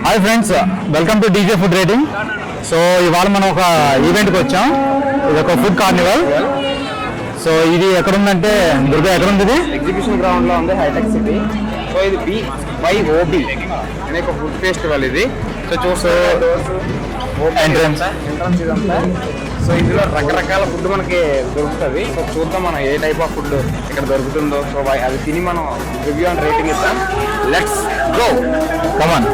Hi friends, welcome to DJ food rating. So ఇవాళ మనం ఒక ఈవెంట్కి వచ్చాం. ఇది ఒక ఫుడ్ కార్నివల్. సో ఇది ఎక్కడుందంటే దుర్గా, ఎక్కడుంది? ఇది ఎగ్జిబిషన్ గ్రౌండ్ లో ఉంది, హైటెక్ సిటీ. సో ఇది BYOB అనే ఒక ఫుడ్ ఫెస్టివల్ ఇది. సో చూస్తే ఎంట్రన్స్ ఇదంతా. సో ఇందులో రకరకాల ఫుడ్ మనకి దొరుకుతుంది. సో చూద్దాం మనం ఏ టైప్ ఆఫ్ ఫుడ్ ఇక్కడ దొరుకుతుందో. సో అది తిని మనం రివ్యూ అండ్ రేటింగ్ ఇద్దాం. Let's go, come on.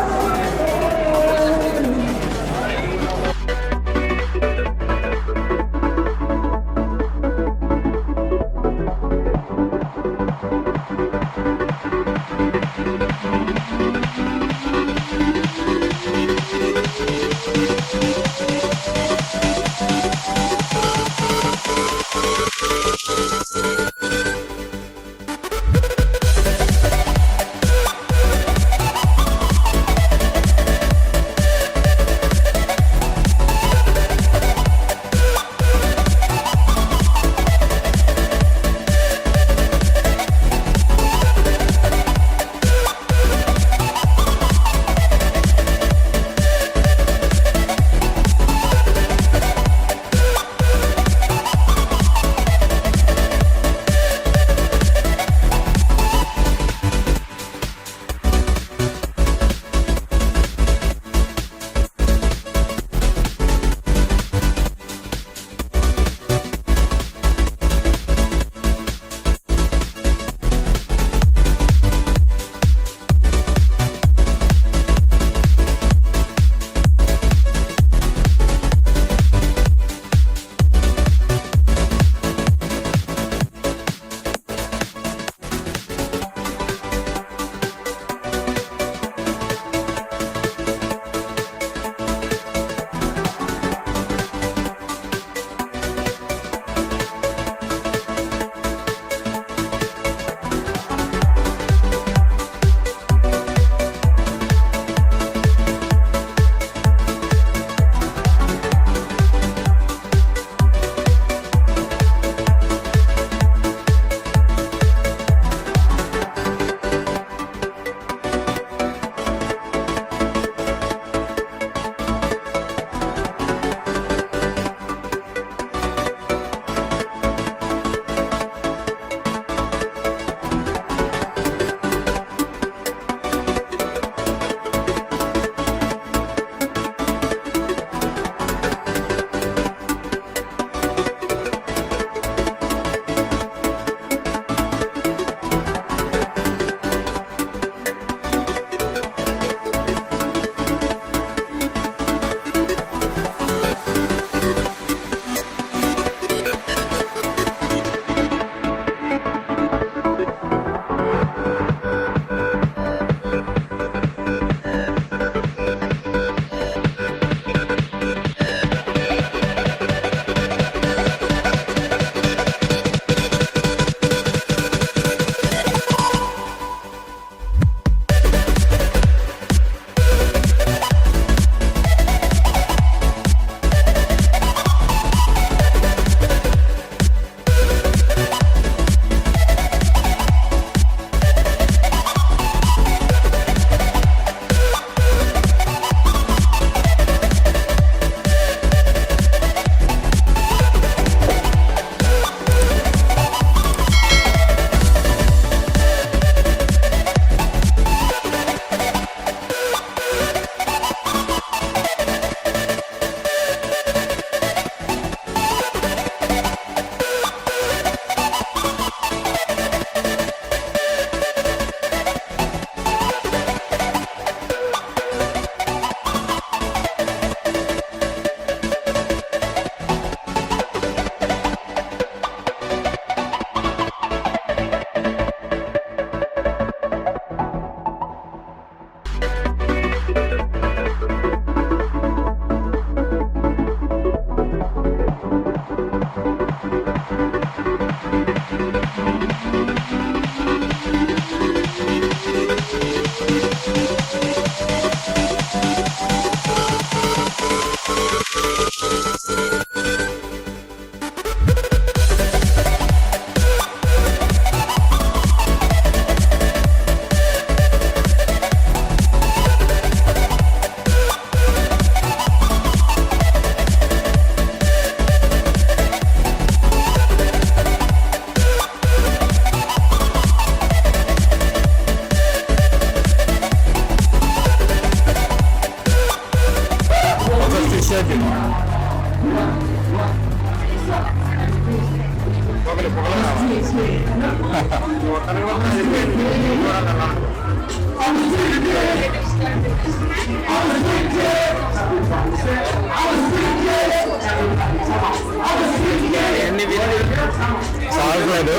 Salt లేదు,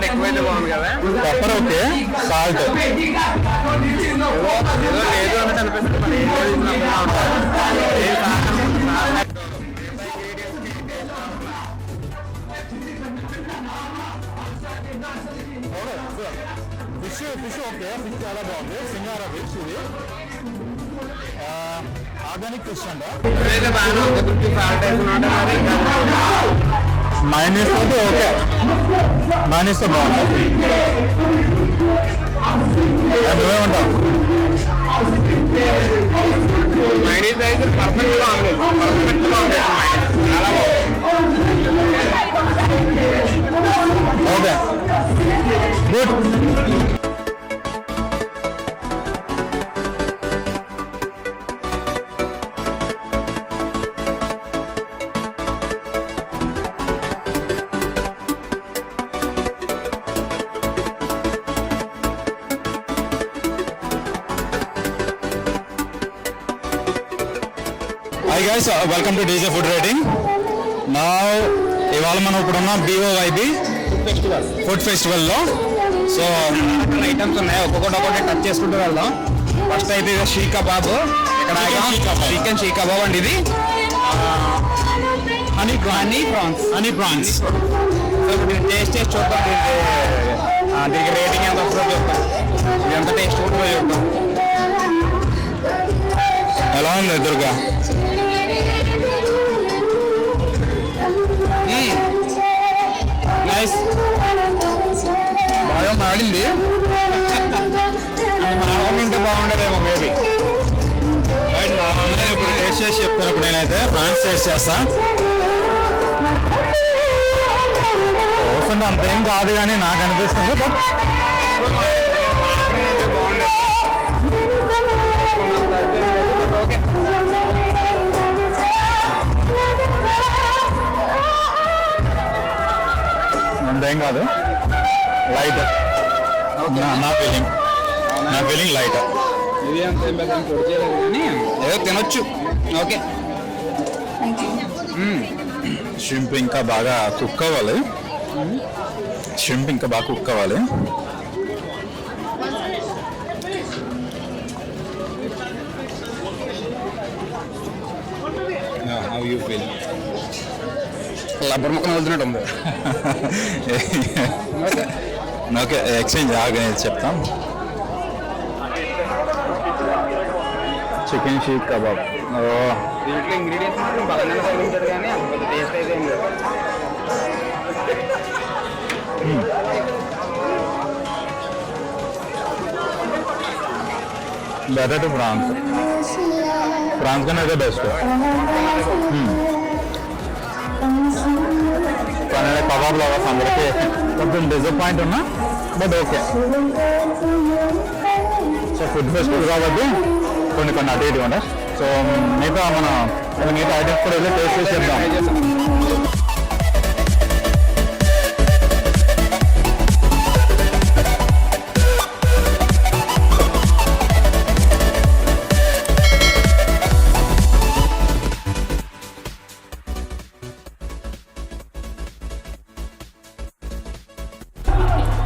ఎక్కువైతే బాగుంది కదా. పెప్పర్ ఓకే, సాల్ట్ లేదు అని అనిపిస్తుంది. ఫిష్ ఓకే, ఫిష్ చాలా బాగుంది. సింగారా ఫిష్ ఇది ఆర్గానిక్ ఫిష్ అంట. మైనస్ అయితే ఓకే, మైనస్ తో బాగుంది. నువ్వేమంటావు? మైనీస్ అయితే పర్ఫెక్ట్ గా ఉంది, పర్ఫెక్ట్ గా ఉంది. చాలా బాగుంది. Okay good. Hi guys, welcome to DJ Food Rating. Now, ఇవాళ మనం ఇప్పుడు ఉన్నాం BYOB ఫుడ్ ఫెస్టివల్లో. సో ఐటమ్స్ ఉన్నాయి, ఒక్కొక్కటి టచ్ చేసుకుంటూ వెళ్దాం. ఫస్ట్ అయితే ఇది షీక్ కబాబ్, ఇక్కడ చికెన్ షీక్ కబాబ్ అండి. ఇది హనీ ప్రాన్స్. సో ఇప్పుడు టేస్ట్ చేసి చూద్దాం, దీనికి రేటింగ్ ఎంత వస్తుందో చూద్దాం. ఇది ఎంత టేస్ట్ ఉంటుందో చూద్దాం. ఎలా ఉంది దుర్గా? నైస్, బాగా మాడింది. మాడకుంటే బాగుండేదేమో మేబీ. ఇప్పుడు టేస్ట్ చేసి చెప్తాను. ఇప్పుడు నేనైతే ఫ్రాన్స్ టేస్ట్ చేస్తా. అంటే అంతేం కాదు కానీ నాకు అనిపిస్తుంది. బట్ అంతేం కాదు, లైట్. నా ఫీలింగ్ లైట్. ఇది అంత కొడిచేయలేదు కానీ ఏదో తినొచ్చు. ఓకే, షింప్ ఇంకా బాగా కుక్ అవ్వాలి. How you feel? రబ్బర్ ముక్కను వదిలినట్టు ఉంది. ఓకే, ఎక్స్చేంజ్ ఆగనేది చెప్తాం. Chicken షీక్ kebab. దీంట్లో ఇంగ్రీడియంట్స్ మాత్రం బలంగానే తగ్గించారు కానీ అంత పెద్ద టేస్ట్ అయితే ఏం లేదు. బెటర్ టు ఫ్రాన్స్ కన్నా అయితే బెస్ట్. కానీ కబాబ్ లవర్స్ అందరికీ కొంచెం డిసప్పాయింట్ ఉన్నా, but okay. So food festival కాబట్టి కొన్ని అటు ఇటు ఉంటాయి. సో మిగతా ఐటమ్స్ కూడా వెళ్ళి టేస్ట్ చేసి చెప్తాం.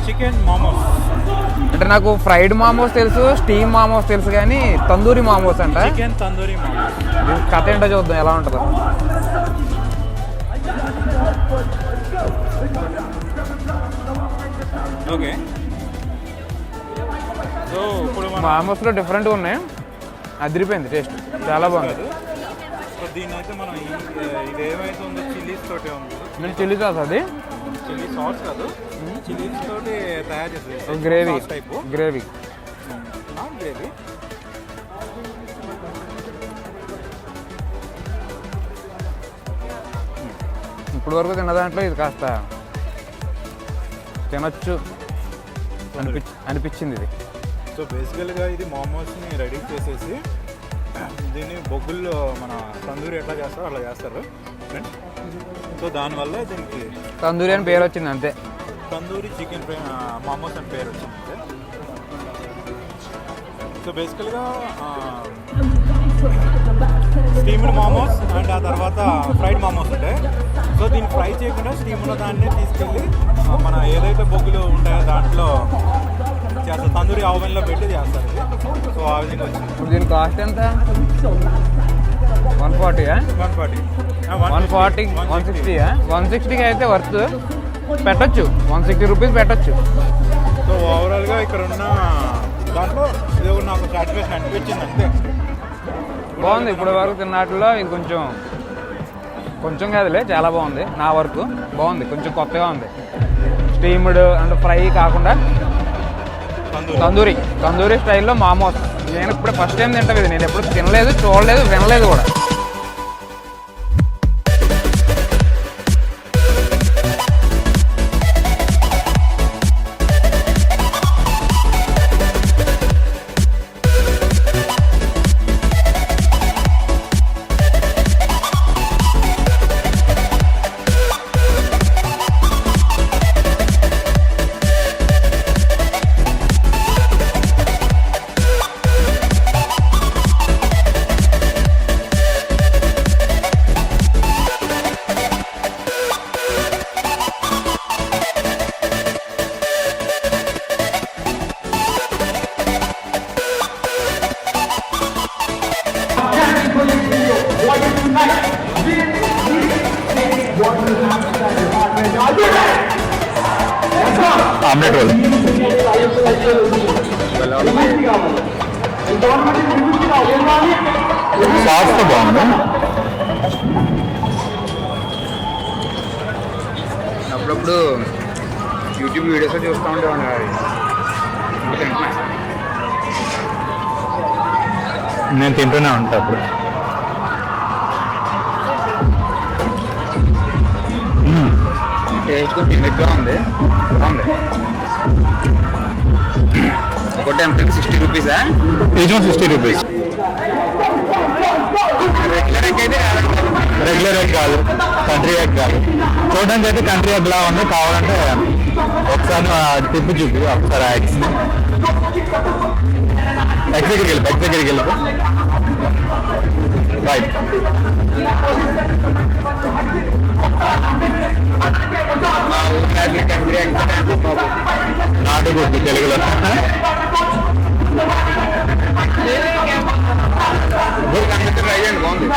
చికెన్ మోమోస్ అంటే నాకు ఫ్రైడ్ మామోస్ తెలుసు, స్టీమ్ మామోస్ తెలుసు, కానీ తందూరి మామోస్ అంట. చికెన్ తందూరి మామోస్ కథ ఏంటో చూద్దాం ఎలా ఉంటుందో. ఓకే. సో ఇప్పుడు మామోస్లో డిఫరెంట్గా ఉన్నాయి, అదిరిపోయింది టేస్ట్, చాలా బాగుంది. సో దీని అయితే మనం ఇది ఏమైతే ఉందో చిల్లీస్ తోటి ఉంది. నేను చిల్లీ సాస్, అది చిల్లీ సాస్ కాదు, చిల్లీస్ తోటి తయారు చేసేది గ్రేవీ టైపు. గ్రేవీ గ్రేవీ ఇప్పుడు వరకు తిన్న దాంట్లో ఇది కాస్త తినొచ్చు అనిపించింది ఇది. సో బేసికల్గా ఇది మోమోస్ని రెడీ చేసేసి దీన్ని బొగ్గుల్లో మన తందూరి ఎట్లా చేస్తారో అలా చేస్తారు. సో దానివల్ల దీనికి తందూరి అని పేరు వచ్చింది అంతే. తందూరి చికెన్ మోమోస్ అని పేరు వచ్చిందంటే. సో బేసికల్గా స్టీమ్డ్ మోమోస్ అండ్ ఆ తర్వాత ఫ్రైడ్ మోమోస్ ఉంటాయి. సో దీన్ని ఫ్రై చేయకుండా స్టీమ్లో దాన్ని తీసుకెళ్ళి మన ఏదైతే బొగ్గులు ఉంటాయో దాంట్లో చేస్తారు, తందూరి ఓవెన్లో పెట్టి చేస్తారు ఇది. సో ఆ విధంగా వచ్చింది. ఇప్పుడు దీని కాస్ట్ ఎంత? 140 140 140 160 160కి అయితే వర్త్ పెట్టచ్చు, 160 రూపీస్ పెట్టచ్చు. సో ఓవరాల్గా ఇక్కడ ఉన్న దాంట్లో ఇది నాకు సాటిస్ఫాక్షన్ అనిపించింది అంతే. బాగుంది. ఇప్పుడు వరకు తిన్నాటిలో ఇది కొంచెం కాదులే, చాలా బాగుంది. నా వరకు బాగుంది, కొంచెం కొత్తగా ఉంది. స్టీమ్డ్ అండ్ ఫ్రై కాకుండా తందూరి స్టైల్లో మోమోస్. నేను ఇప్పుడు ఫస్ట్ టైం తింటాను ఇది. నేను ఎప్పుడు తినలేదు, చూడలేదు, వినలేదు కూడా. ఆమ్లెట్ రోల్ సాస్తో బాగుంది. అప్పుడప్పుడు యూట్యూబ్ వీడియోస్ చూస్తూ ఉండేవాడిని. నేను తింటూనే ఉంటాను అప్పుడు. టేస్ట్ కొంచెం ఎక్కువ ఉంది, బాగుంది. ఒకటి ఎంత? 60 రూపీసా? Each one 60 rupees. Regular egg కాదు, కంట్రీ ఎగ్ కాదు. చూడడానికి అయితే కంట్రీ ఎగ్ లా ఉంది. కావాలంటే ఒకసారి తిప్పి చూపి ఒకసారి ఎగ్స్ దగ్గరికి వెళ్ళిపో రైట్. నాటుగుడ్డు తెలుగులో ట్రై చేయండి, బాగుంది.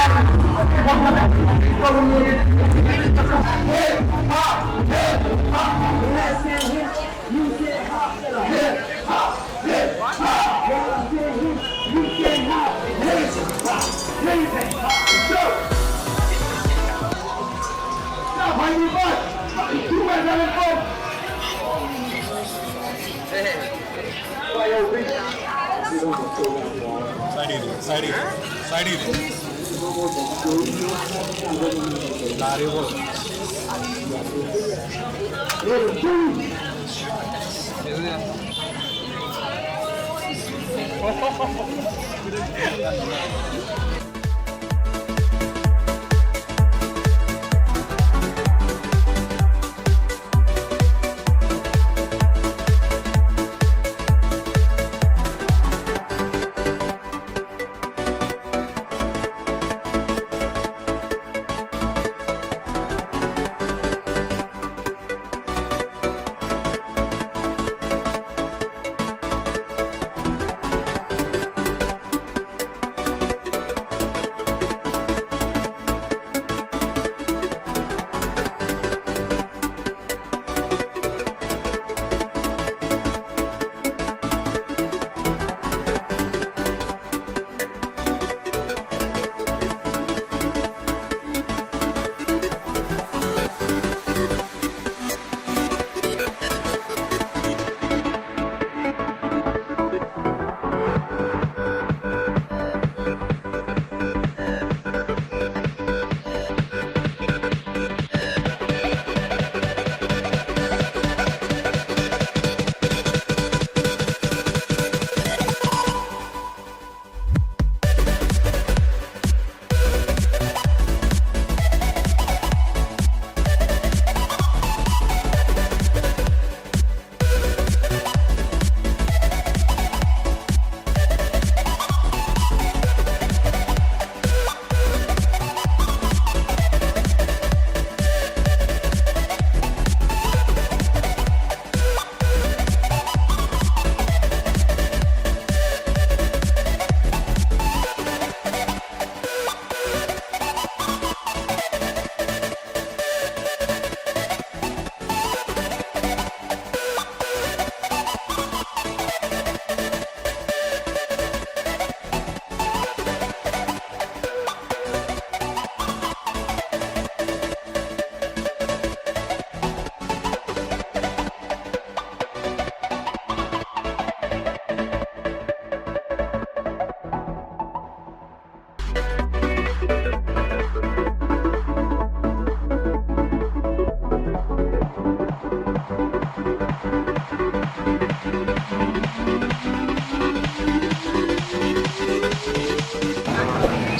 Side लारी वो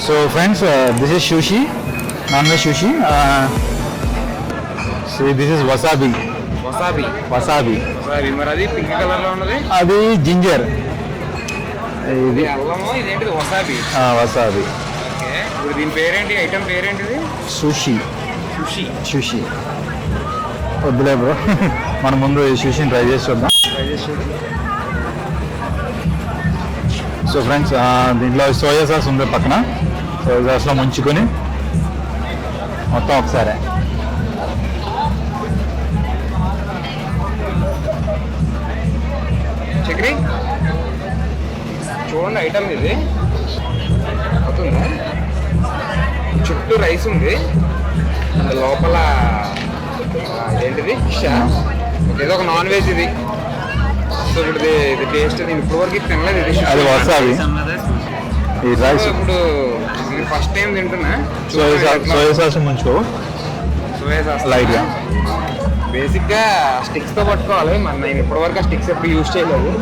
so friends this is sushi, non veg sushi. So this is wasabi. Wasabi wasabi మరి అది పింక్ కలర్ లో ఉన్నది, అది జింజర్, ఇది అల్లము, ఇదేంటిది వసాబీ. వసాబీ. ఓకే, ఇప్పుడు దీని పేరేంటి, ఐటమ్ పేరేంటిది? సుషి. సుషి. సుషి వద్దులే బ్రో, మనం ముందు ఈ సుషిని ట్రై చేసి చూద్దాం. సో ఫ్రెండ్స్ దీంట్లో సోయా సాస్ ఉంది పక్కన, సోయా సాస్లో ముంచుకొని మొత్తం ఒకసారి. చక్రి చూడండి, ఐటమ్ ఇది అవుతుందా, చుట్టూ రైస్ ఉంది, లోపల ఏంటిది ఫిష్, ఏదో ఒక నాన్ వెజ్ ఇది. సో ఇప్పుడు ఇది టేస్ట్, నేను ఇప్పుడు వరకు తినలేదు ఇది. అది వసాబీ, ఈ రైస్. ఇప్పుడు నేను ఫస్ట్ టైం తింటున్నా. సోయా సాస్ ముంచుకో, సోయా సాస్ లైట్గా. బేసిక్గా స్టిక్స్తో పట్టుకోవాలి, మరి నేను ఇప్పటివరకు ఆ స్టిక్స్ ఎప్పుడు యూజ్ చేయలేదు.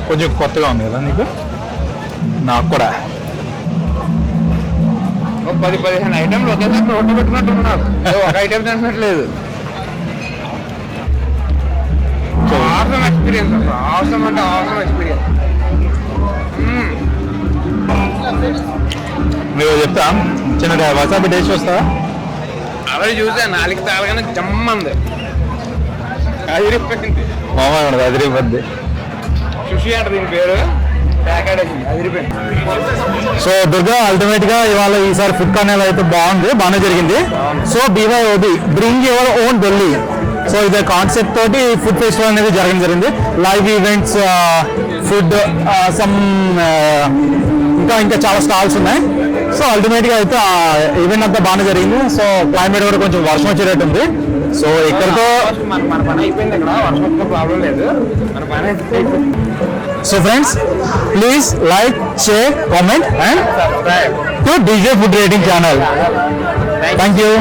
కొంచెం కొత్తగా ఉంది కదా నీకు, నాకు కూడా. 10-15 ఐటమ్లు ఒకేసారి నోట్లో పెట్టుకున్నట్టున్నారు, ఒక ఐటమ్ తింటున్నట్లేదు. ఆసమ్ ఎక్స్పీరియన్స్, ఆసమ్ అంటే ఆసమ్ ఎక్స్పీరియన్స్. మీరు చెప్తా చిన్న వసాబీ టేస్ట్ వస్తావా? అలా చూసా, నాలుగు తాగగానే జమ్మంది, అదిరిపోయింది. మామూలుగా ఉండదు, అదిరిపోద్ది. సుషి అంట దీని పేరు, ప్యాకెట్ అదిరిపోయింది. సో దుర్గా అల్టిమేట్ గా ఇవాళ ఈసారి ఫుడ్ కార్నివల్ అయితే బాగానే జరిగింది. So BYOB bring your own Delhi, so ఇదే కాన్సెప్ట్ తోటి ఫుడ్ ఫెస్టివల్ అనేది జరిగింది. లైవ్ ఈవెంట్స్, ఫుడ్, సమ్ ఇంకా చాలా స్టాల్స్ ఉన్నాయి. సో అల్టిమేట్గా అయితే ఆ ఈవెంట్ అంతా బాగానే జరిగింది. సో క్లైమేట్ కూడా కొంచెం వర్షం వచ్చేటట్టు ఉంది. సో ఇక్కడతో మన పని అయిపోయింది, ఇక్కడ వర్షం వచ్చిన ప్రాబ్లం లేదు, మన పని అయిపోయింది. So friends, please like, share, comment and subscribe to DJ Food Rating channel. Thank you.